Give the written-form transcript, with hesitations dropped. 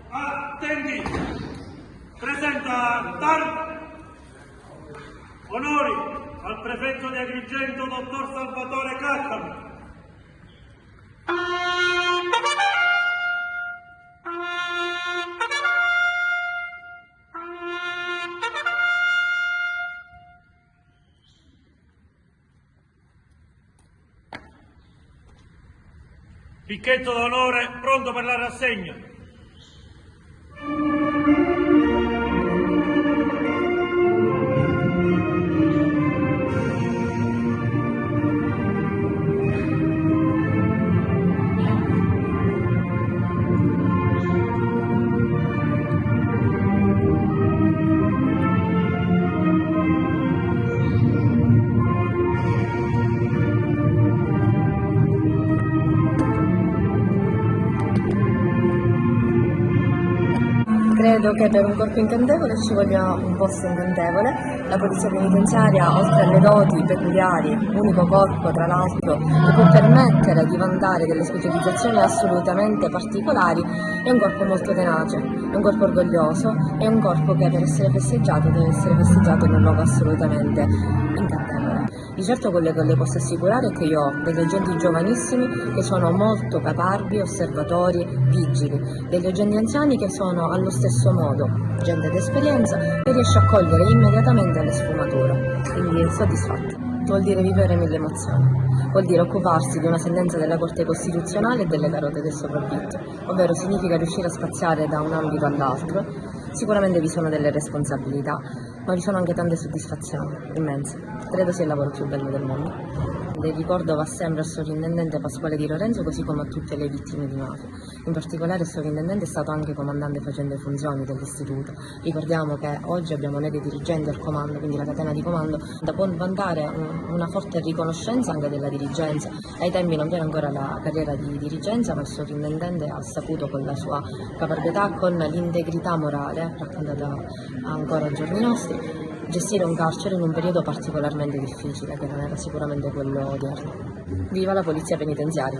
Attenti! Presenta TAR. Onori al prefetto di Agrigento, dottor Salvatore Caccaro. Picchetto d'onore pronto per la rassegna. Credo che per un corpo incantevole ci voglia un posto incantevole. La polizia penitenziaria, oltre alle doti peculiari, unico corpo tra l'altro che può permettere di vantare delle specializzazioni assolutamente particolari, è un corpo molto tenace, è un corpo orgoglioso, è un corpo che per essere festeggiato deve essere festeggiato in un luogo assolutamente incantevole. Di certo quello che le posso assicurare è che io ho degli agenti giovanissimi che sono molto caparbi, osservatori, vigili, degli agenti anziani che sono allo stesso modo gente d'esperienza che riesce a cogliere immediatamente le sfumature, quindi soddisfatta. Vuol dire vivere mille emozioni, vuol dire occuparsi di una sentenza della Corte Costituzionale e delle carote del sopravvitto, ovvero significa riuscire a spaziare da un ambito all'altro. Sicuramente vi sono delle responsabilità, ma vi sono anche tante soddisfazioni immense. Credo sia il lavoro più bello del mondo. Il ricordo va sempre al sovrintendente Pasquale Di Lorenzo, così come a tutte le vittime di mafia. In particolare il sovrintendente è stato anche comandante facendo le funzioni dell'istituto. Ricordiamo che oggi abbiamo noi dei dirigenti al comando, quindi la catena di comando, da può vantare una forte riconoscenza anche della dirigenza. Ai tempi non c'era ancora la carriera di dirigenza, ma il sovrintendente ha saputo con la sua caparbietà, con l'integrità morale, raccontata ancora ai giorni nostri, gestire un carcere in un periodo particolarmente difficile, che non era sicuramente quello odierno. Viva la polizia penitenziaria!